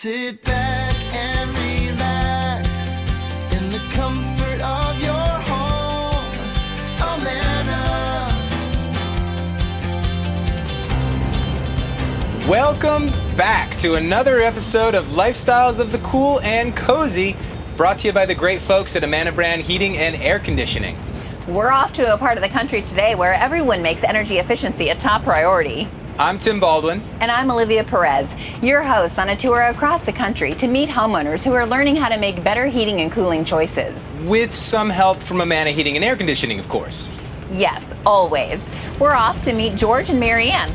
Sit back and relax in the comfort of your home. Amana. Welcome back to another episode of Lifestyles of the Cool and Cozy, brought to you by the great folks at Amana Brand Heating and Air Conditioning. We're off to a part of the country today where everyone makes energy efficiency a top priority. I'm Tim Baldwin. And I'm Olivia Perez, your host on a tour across the country to meet homeowners who are learning how to make better heating and cooling choices. With some help from Amana Heating and Air Conditioning, of course. Yes, always. We're off to meet George and Mary Ann.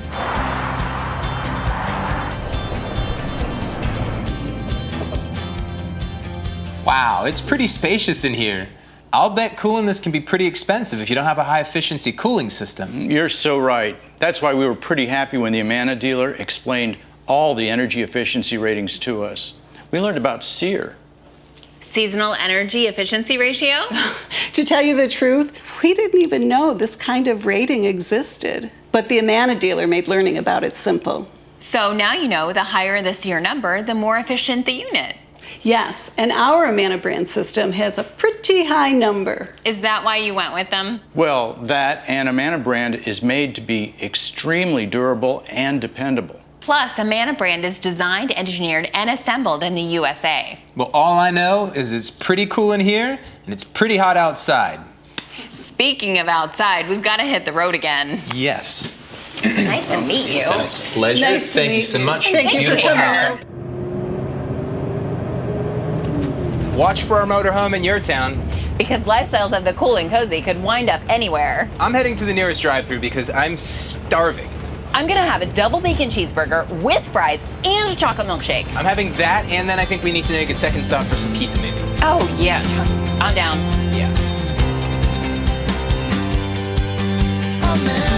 Wow, it's pretty spacious in here. I'll bet cooling this can be pretty expensive if you don't have a high-efficiency cooling system. You're so right. That's why we were pretty happy when the Amana dealer explained all the energy efficiency ratings to us. We learned about SEER. Seasonal Energy Efficiency Ratio? To tell you the truth, we didn't even know this kind of rating existed. But the Amana dealer made learning about it simple. So now you know the higher the SEER number, the more efficient the unit. Yes, and our Amana brand system has a pretty high number. Is that why you went with them? Well, that and Amana brand is made to be extremely durable and dependable. Plus, Amana brand is designed, engineered, and assembled in the USA. Well, all I know is it's pretty cool in here and it's pretty hot outside. Speaking of outside, we've got to hit the road again. Yes. It's nice to meet you. It's been a pleasure. Nice to Thank you meet so you. much. Thank It's a you for beautiful coming house. out. Watch for our motorhome in your town. Because Lifestyles of the Cool and Cozy could wind up anywhere. I'm heading to the nearest drive-thru because I'm starving. I'm gonna have a double bacon cheeseburger with fries and a chocolate milkshake. I'm having that, and then I think we need to make a second stop for some pizza, maybe. Oh yeah, I'm down. Yeah. Amana.